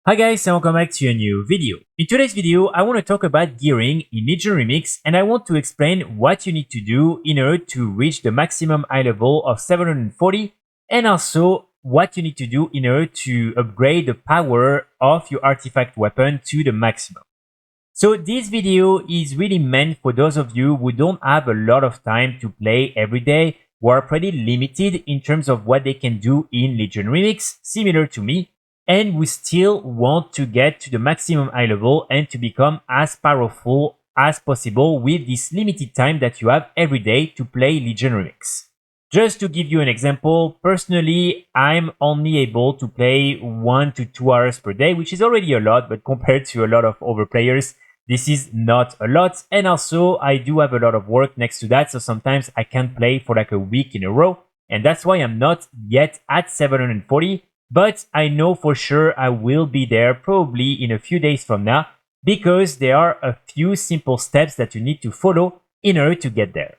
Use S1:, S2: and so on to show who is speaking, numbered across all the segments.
S1: Hi guys and welcome back to a new video. In today's video, I want to talk about gearing in Legion Remix and I want to explain what you need to do in order to reach the maximum eye level of 740 and also what you need to do in order to upgrade the power of your artifact weapon to the maximum. So this video is really meant for those of you who don't have a lot of time to play every day, who are pretty limited in terms of what they can do in Legion Remix, similar to me, and we still want to get to the maximum eye level and to become as powerful as possible with this limited time that you have every day to play Legion Remix. Just to give you an example, personally, I'm only able to play 1 to 2 hours per day, which is already a lot, but compared to a lot of other players, this is not a lot. And also, I do have a lot of work next to that, so sometimes I can't play for like a week in a row, and that's why I'm not yet at 740. But I know for sure I will be there probably in a few days from now because there are a few simple steps that you need to follow in order to get there.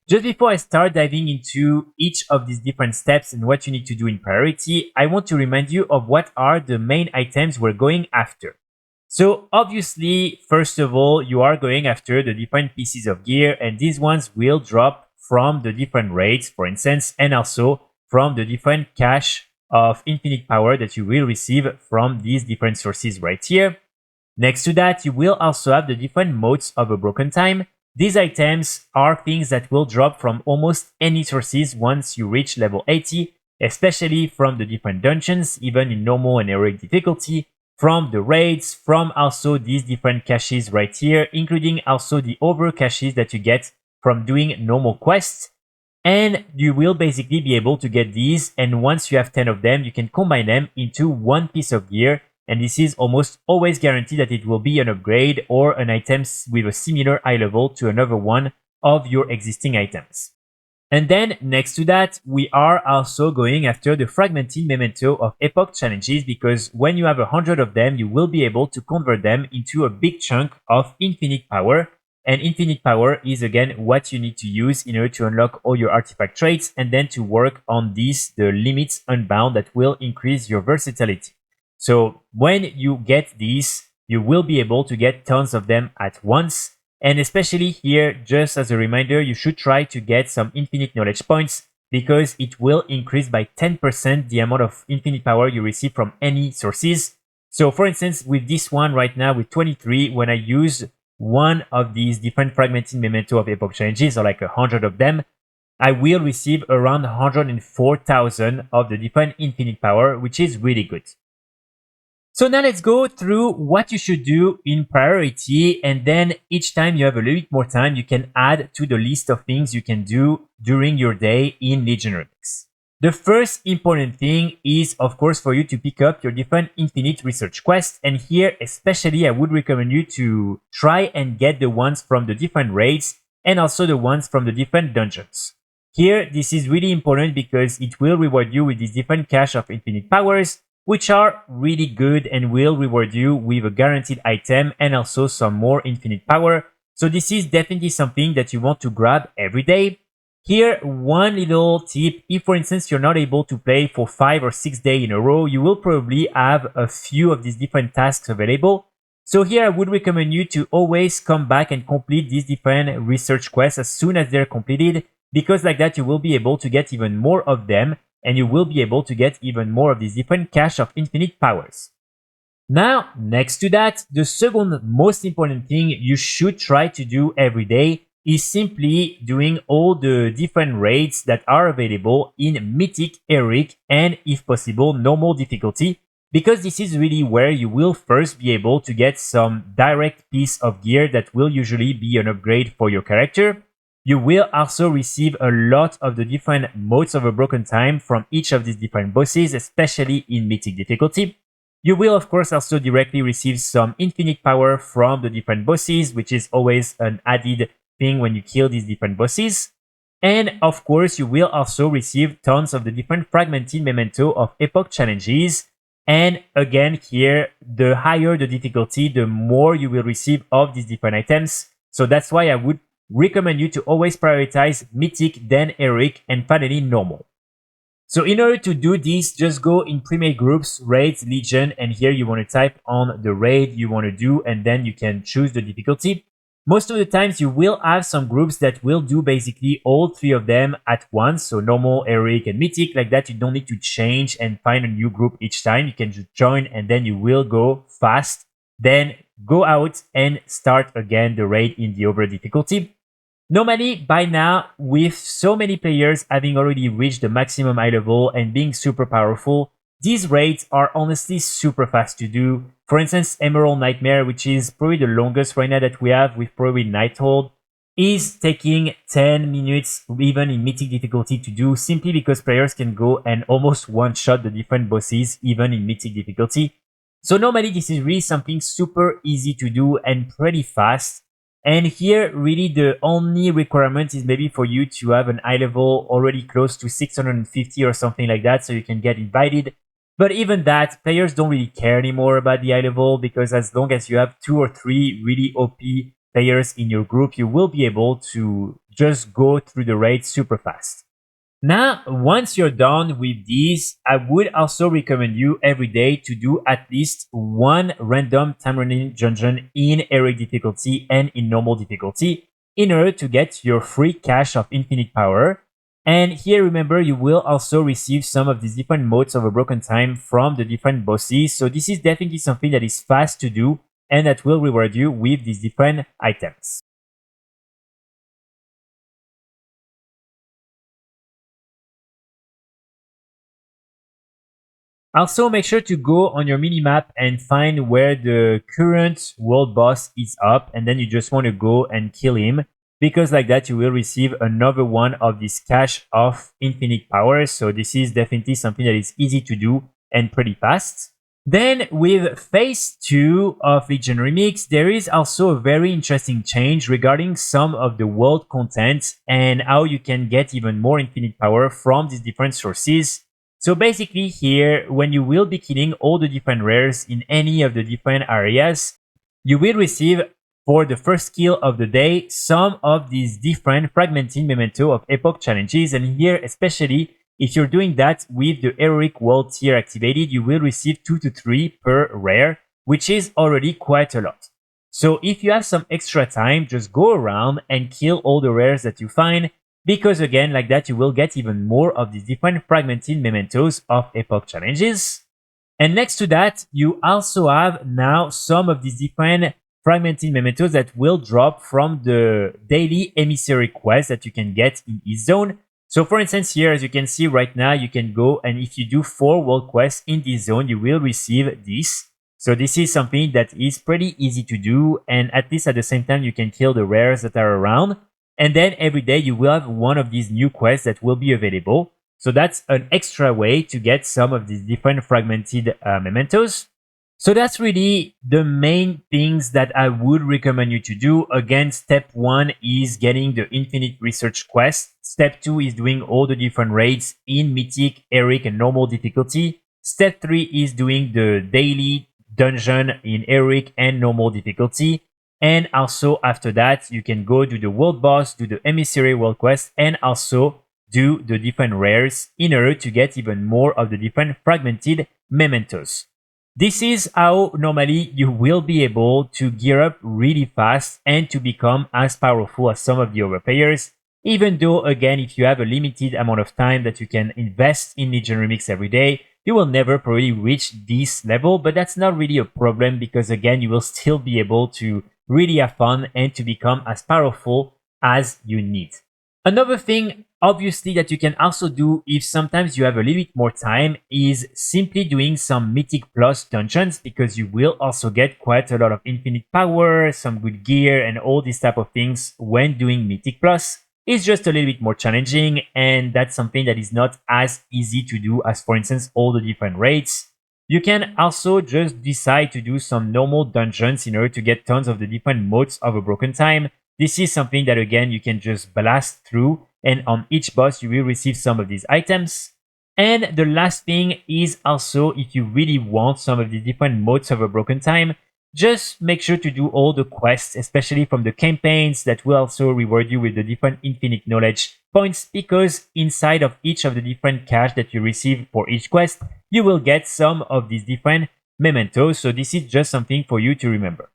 S1: Just before I start diving into each of these different steps and what you need to do in priority, I want to remind you of what are the main items we're going after. So obviously, first of all, you are going after the different pieces of gear, and these ones will drop from the different raids, for instance, and also from the different cache of infinite power that you will receive from these different sources right here. Next to that, you will also have the different modes of a broken time. These items are things that will drop from almost any sources once you reach level 80, especially from the different dungeons, even in normal and heroic difficulty, from the raids, from also these different caches right here, including also the over caches that you get from doing normal quests. And you will basically be able to get these, and once you have 10 of them, you can combine them into one piece of gear, and this is almost always guaranteed that it will be an upgrade or an item with a similar eye level to another one of your existing items. And then next to that, we are also going after the Fragmented Memento of Epoch challenges, because when you have 100 of them, you will be able to convert them into a big chunk of infinite power. And infinite power is again what you need to use in order to unlock all your artifact traits and then to work on these, the limits unbound, that will increase your versatility. So when you get these, you will be able to get tons of them at once. And especially here, just as a reminder, you should try to get some infinite knowledge points because it will increase by 10% the amount of infinite power you receive from any sources. So for instance, with this one right now with 23, when I use one of these different fragmented memento of Epoch challenges, or like 100 of them, I will receive around 104,000 of the different infinite power, which is really good. So now let's go through what you should do in priority, and then each time you have a little bit more time, you can add to the list of things you can do during your day in Legion Remix. The first important thing is, of course, for you to pick up your different infinite research quests, and here especially I would recommend you to try and get the ones from the different raids and also the ones from the different dungeons. Here, this is really important because it will reward you with these different cache of infinite powers, which are really good and will reward you with a guaranteed item and also some more infinite power. So this is definitely something that you want to grab every day. Here, one little tip: if for instance you're not able to play for 5 or 6 days in a row, you will probably have a few of these different tasks available. So here I would recommend you to always come back and complete these different research quests as soon as they're completed, because like that you will be able to get even more of them and you will be able to get even more of these different cache of infinite powers. Now, next to that, the second most important thing you should try to do every day is simply doing all the different raids that are available in Mythic, Heroic, and if possible, normal difficulty, because this is really where you will first be able to get some direct piece of gear that will usually be an upgrade for your character. You will also receive a lot of the different modes of a broken time from each of these different bosses, especially in Mythic difficulty. You will of course also directly receive some infinite power from the different bosses, which is always an added thing when you kill these different bosses. And of course, you will also receive tons of the different fragmented memento of Epoch challenges. And again, here, the higher the difficulty, the more you will receive of these different items. So that's why I would recommend you to always prioritize Mythic, then Heroic, and finally Normal. So in order to do this, just go in premade groups, raids, legion, and here you want to type on the raid you want to do, and then you can choose the difficulty. Most of the times you will have some groups that will do basically all three of them at once. So normal, heroic, and mythic. Like that, you don't need to change and find a new group each time. You can just join and then you will go fast. Then go out and start again the raid in the over difficulty. Normally, by now, with so many players having already reached the maximum high level and being super powerful, these raids are honestly super fast to do. For instance, Emerald Nightmare, which is probably the longest right now that we have with probably Nighthold, is taking 10 minutes even in mythic difficulty to do, simply because players can go and almost one-shot the different bosses even in mythic difficulty. So normally this is really something super easy to do and pretty fast. And here, really, the only requirement is maybe for you to have an high level already close to 650 or something like that, so you can get invited. But even that, players don't really care anymore about the high level, because as long as you have 2 or 3 really OP players in your group, you will be able to just go through the raid super fast. Now, once you're done with these, I would also recommend you every day to do at least one random time running dungeon in heroic difficulty and in normal difficulty in order to get your free cache of infinite power. And here, remember, you will also receive some of these different motes of a broken time from the different bosses. So this is definitely something that is fast to do and that will reward you with these different items. Also, make sure to go on your minimap and find where the current world boss is up, and then you just want to go and kill him, because like that you will receive another one of this cache of infinite power. So this is definitely something that is easy to do and pretty fast. Then with phase 2 of Legion Remix, there is also a very interesting change regarding some of the world content and how you can get even more infinite power from these different sources. So basically here, when you will be killing all the different rares in any of the different areas, you will receive for the first kill of the day some of these different Fragmented Memento of Epoch challenges. And here, especially if you're doing that with the heroic world tier activated, you will receive 2 to 3 per rare, which is already quite a lot. So if you have some extra time, just go around and kill all the rares that you find, because again, like that, you will get even more of these different fragmented mementos of Epoch challenges. And next to that, you also have now some of these different fragmented mementos that will drop from the daily emissary quest that you can get in East Zone. So for instance, here, as you can see right now, you can go and if you do 4 world quests in this zone, you will receive this. So this is something that is pretty easy to do, and at least at the same time, you can kill the rares that are around. And then every day you will have one of these new quests that will be available. So that's an extra way to get some of these different fragmented mementos. So that's really the main things that I would recommend you to do. Again, step 1 is getting the infinite research quest. Step 2 is doing all the different raids in mythic, heroic, and normal difficulty. Step 3 is doing the daily dungeon in heroic and normal difficulty. And also after that, you can go do the world boss, do the emissary world quest, and also do the different rares in order to get even more of the different fragmented mementos. This is how normally you will be able to gear up really fast and to become as powerful as some of the other players. Even though, again, if you have a limited amount of time that you can invest in Legion Remix every day, you will never probably reach this level, but that's not really a problem because, again, you will still be able to really have fun and to become as powerful as you need. Another thing, obviously, that you can also do if sometimes you have a little bit more time is simply doing some Mythic Plus dungeons, because you will also get quite a lot of infinite power, some good gear, and all these type of things when doing Mythic Plus. It's just a little bit more challenging, and that's something that is not as easy to do as, for instance, all the different raids. You can also just decide to do some normal dungeons in order to get tons of the different modes of a broken time. This is something that, again, you can just blast through, and on each boss you will receive some of these items. And the last thing is also, if you really want some of the different modes of a broken time, just make sure to do all the quests, especially from the campaigns that will also reward you with the different infinite knowledge points, because inside of each of the different cash that you receive for each quest, you will get some of these different mementos. So this is just something for you to remember.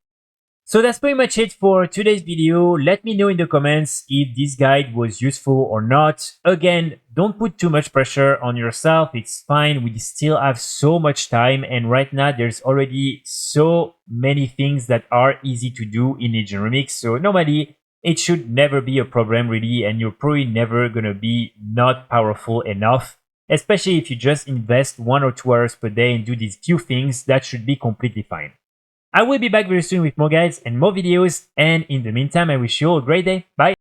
S1: So that's pretty much it for today's video. Let me know in the comments if this guide was useful or not. Again, don't put too much pressure on yourself. It's fine. We still have so much time, and right now there's already so many things that are easy to do in Legion Remix. So normally it should never be a problem really, and you're probably never gonna be not powerful enough. Especially if you just invest 1 or 2 hours per day and do these few things, that should be completely fine. I will be back very soon with more guides and more videos, and in the meantime I wish you all a great day. Bye!